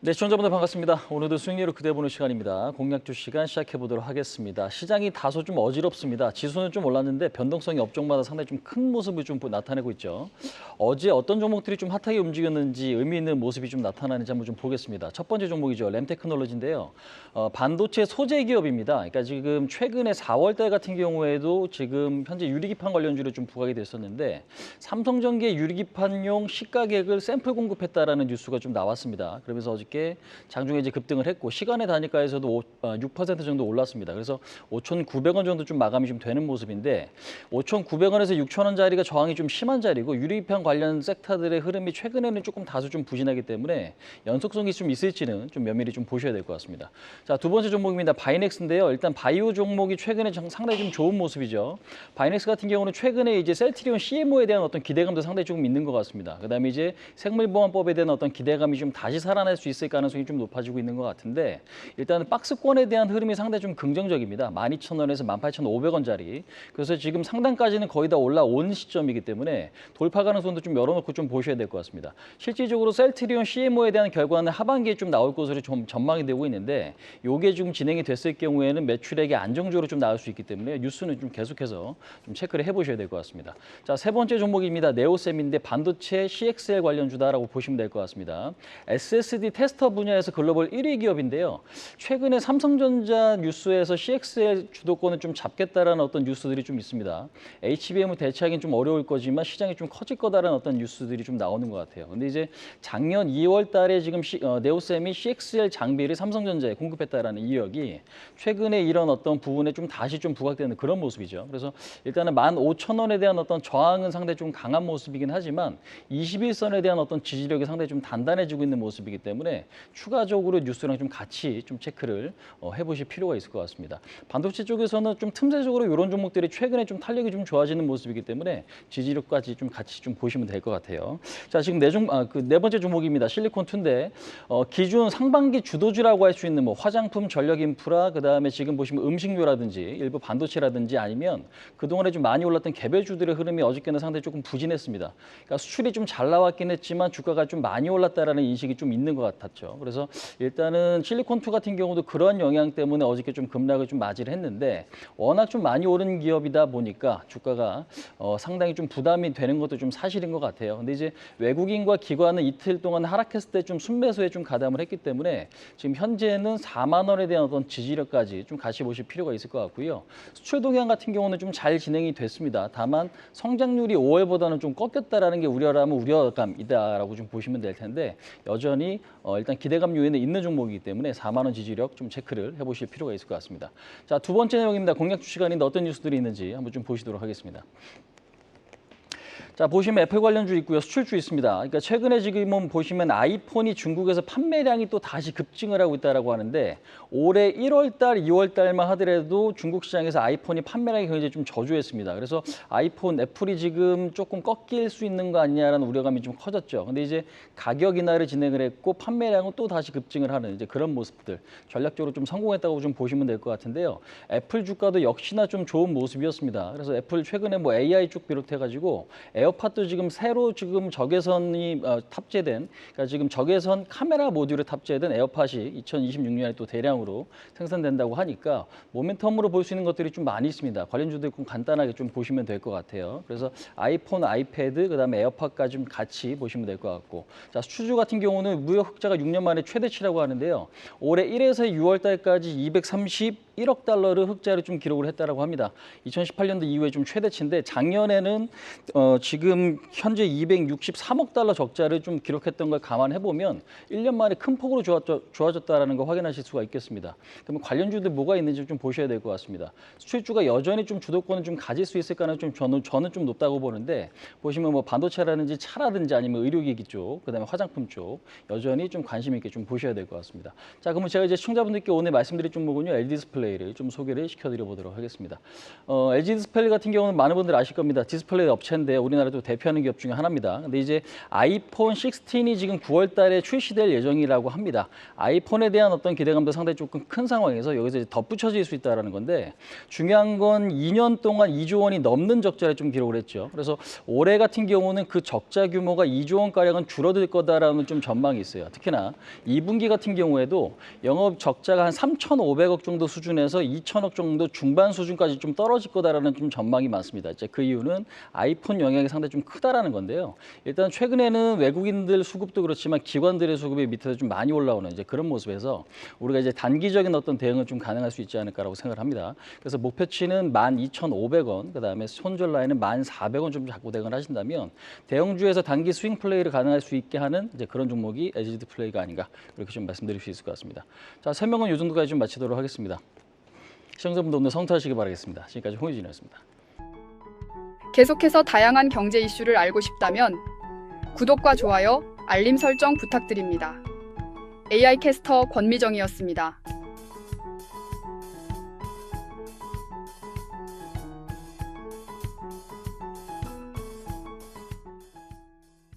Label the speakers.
Speaker 1: 네, 시청자분들 반갑습니다. 오늘도 수익률을 그대보는 시간입니다. 공략주 시간 시작해 보도록 하겠습니다. 시장이 다소 좀 어지럽습니다. 지수는 좀 올랐는데 변동성이 업종마다 상당히 좀 큰 모습을 좀 나타내고 있죠. 어제 어떤 종목들이 좀 핫하게 움직였는지 의미 있는 모습이 좀 나타나는지 한번 좀 보겠습니다. 첫 번째 종목이죠. 램테크놀로지인데요. 반도체 소재 기업입니다. 그러니까 지금 최근에 4월 달 같은 경우에도 지금 현재 유리기판 관련주로 좀 부각이 됐었는데 삼성전기의 유리기판용 시가객을 샘플 공급했다라는 뉴스가 좀 나왔습니다. 그러면서 어저께 장중에 이제 급등을 했고 시간의 단위가에서도 6% 정도 올랐습니다. 그래서 5,900원 정도 좀 마감이 좀 되는 모습인데 5,900원에서 6,000원짜리가 저항이 좀 심한 자리고 유리기판 관련 섹터들의 흐름이 최근에는 조금 다소 좀 부진하기 때문에 연속성이 좀 있을지는 좀 면밀히 좀 보셔야 될 것 같습니다. 자, 두 번째 종목입니다. 바이넥스인데요. 일단 바이오 종목이 최근에 상당히 좀 좋은 모습이죠. 바이넥스 같은 경우는 최근에 이제 셀트리온 CMO에 대한 어떤 기대감도 상당히 조금 있는 것 같습니다. 그다음에 이제 생물보안법에 대한 어떤 기대감이 좀 다시 살아날 수 있을 가능성이 좀 높아지고 있는 것 같은데 일단은 박스권에 대한 흐름이 상당히 좀 긍정적입니다. 12,000원에서 18,500원짜리. 그래서 지금 상단까지는 거의 다 올라온 시점이기 때문에 돌파 가능성도 좀 열어놓고 좀 보셔야 될 것 같습니다. 실질적으로 셀트리온 CMO에 대한 결과는 하반기에 좀 나올 것으로 좀 전망이 되고 있는데 이게 지금 진행이 됐을 경우에는 매출액이 안정적으로 좀 나올 수 있기 때문에 뉴스는 좀 계속해서 좀 체크를 해보셔야 될 것 같습니다. 자, 세 번째 종목입니다. 네오셈인데 반도체 CXL 관련주다라고 보시면 될 것 같습니다. SSD 테스터 분야에서 글로벌 1위 기업인데요. 최근에 삼성전자 뉴스에서 CXL 주도권을 좀 잡겠다라는 어떤 뉴스들이 좀 있습니다. HBM을 대체하기는 좀 어려울 거지만 시장이 좀 커질 거다라는 어떤 뉴스들이 좀 나오는 것 같아요. 근데 이제 작년 2월 달에 지금 네오셈이 CXL 장비를 삼성전자에 공급했다라는 이력이 최근에 이런 어떤 부분에 좀 다시 좀 부각되는 그런 모습이죠. 그래서 일단은 15,000원에 대한 어떤 저항은 상당히 좀 강한 모습이긴 하지만 21선에 대한 어떤 지지력이 상당히 좀 단단해지고 있는 모습이기 때문에 추가적으로 뉴스랑 좀 같이 좀 체크를 해보실 필요가 있을 것 같습니다. 반도체 쪽에서는 좀 틈새적으로 이런 종목들이 최근에 좀 탄력이 좀 좋아지는 모습이기 때문에 지지력까지 좀 같이 좀 보시면 될 것 같아요. 자, 지금 네 번째 종목입니다. 실리콘2인데 기존 상반기 주도주라고 할 수 있는 뭐 화장품, 전력 인프라, 그다음에 지금 보시면 음식료라든지 일부 반도체라든지 아니면 그동안에 좀 많이 올랐던 개별주들의 흐름이 어저께는 상당히 조금 부진했습니다. 그러니까 수출이 좀 잘 나왔긴 했지만 주가가 좀 많이 올랐다라는 인식이 좀 있는 것 같았죠. 그래서 일단은 실리콘2 같은 경우도 그런 영향 때문에 어저께 좀 급락을 좀 맞이를 했는데 워낙 좀 많이 오른 기업이다 보니까 주가가 상당히 좀 부담이 되는 것도 좀 사실인 것 같아요. 근데 이제 외국인과 기관은 이틀 동안 하락했을 때 좀 순매수에 좀 가담을 했기 때문에 지금 현재는 4만 원에 대한 어떤 지지력까지 좀 같이 보실 필요가 있을 것 같고요. 수출 동향 같은 경우는 좀 잘 진행이 됐습니다. 다만 성장률이 5월보다는 좀 꺾였다라는 게 우려라면 우려감이다라고 좀 보시면 될 텐데 여전히 일단 기대감 요인에 있는 종목이기 때문에 4만 원 지지력 좀 체크를 해보실 필요가 있을 것 같습니다. 자, 두 번째 내용입니다. 공략주 시간인데 어떤 뉴스들이 있는지 한번 좀 보시도록 하겠습니다. 자, 보시면 애플 관련주 있고요. 수출주 있습니다. 그러니까 최근에 지금 보시면 아이폰이 중국에서 판매량이 또 다시 급증을 하고 있다라고 하는데 올해 1월 달, 2월 달만 하더라도 중국 시장에서 아이폰이 판매량이 굉장히 좀 저조했습니다. 그래서 아이폰, 애플이 지금 조금 꺾일 수 있는 거 아니냐라는 우려감이 좀 커졌죠. 근데 이제 가격 인하를 진행을 했고 판매량은 또 다시 급증을 하는 이제 그런 모습들 전략적으로 좀 성공했다고 좀 보시면 될 것 같은데요. 애플 주가도 역시나 좀 좋은 모습이었습니다. 그래서 애플 최근에 뭐 AI 쪽 비롯해가지고 에어팟도 지금 새로 지금 적외선이 탑재된 그러니까 지금 적외선 카메라 모듈에 탑재된 에어팟이 2026년에 또 대량으로 생산된다고 하니까 모멘텀으로 볼 수 있는 것들이 좀 많이 있습니다. 관련주들 좀 간단하게 좀 보시면 될 것 같아요. 그래서 아이폰, 아이패드, 그다음에 에어팟까지 좀 같이 보시면 될 것 같고 자, 수출주 같은 경우는 무역 흑자가 6년 만에 최대치라고 하는데요. 올해 1에서 6월 달까지 231억 달러를 흑자를 좀 기록을 했다라고 합니다. 2018년도 이후에 좀 최대치인데 작년에는 지금 현재 263억 달러 적자를 좀 기록했던 걸 감안해 보면 1년 만에 큰 폭으로 좋아졌다라는 거 확인하실 수가 있겠습니다. 그러면 관련주들 뭐가 있는지 좀 보셔야 될 것 같습니다. 수출주가 여전히 좀 주도권을 좀 가질 수 있을까는 좀 저는 좀 높다고 보는데 보시면 뭐 반도체라든지 차라든지 아니면 의료기기 쪽, 그다음에 화장품 쪽 여전히 좀 관심 있게 좀 보셔야 될 것 같습니다. 자, 그러면 제가 이제 시청자분들께 오늘 말씀드릴 종목은요 LG 디스플레이 디스플레이를 좀 소개를 시켜드려 보도록 하겠습니다. LG 디스플레이 같은 경우는 많은 분들 아실 겁니다. 디스플레이 업체인데 우리나라도 대표하는 기업 중에 하나입니다. 근데 이제 아이폰 16이 지금 9월 달에 출시될 예정이라고 합니다. 아이폰에 대한 어떤 기대감도 상당히 조금 큰 상황에서 여기서 이제 덧붙여질 수 있다는 건데 중요한 건 2년 동안 2조 원이 넘는 적자를 좀 기록을 했죠. 그래서 올해 같은 경우는 그 적자 규모가 2조 원가량은 줄어들 거다라는 좀 전망이 있어요. 특히나 2분기 같은 경우에도 영업 적자가 한 3,500억 정도 수준에서 2,000억 정도 중반 수준까지 좀 떨어질 거다라는 좀 전망이 많습니다. 이제 그 이유는 아이폰 영향이 상당히 좀 크다라는 건데요. 일단 최근에는 외국인들 수급도 그렇지만 기관들의 수급이 밑에서 좀 많이 올라오는 이제 그런 모습에서 우리가 이제 단기적인 어떤 대응은 좀 가능할 수 있지 않을까라고 생각을 합니다. 그래서 목표치는 12,500원, 그다음에 손절 라인은 1,400원 좀 잡고 대응을 하신다면 대형주에서 단기 스윙 플레이를 가능할 수 있게 하는 이제 그런 종목이 LG 디스플레이가 아닌가 이렇게 좀 말씀드릴 수 있을 것 같습니다. 자, 설명은 이 정도까지 좀 마치도록 하겠습니다. 시청자분들 오늘 성투하시기 바라겠습니다. 지금까지 홍의진이었습니다.
Speaker 2: 계속해서 다양한 경제 이슈를 알고 싶다면 구독과 좋아요, 알림 설정 부탁드립니다. AI 캐스터 권미정이었습니다.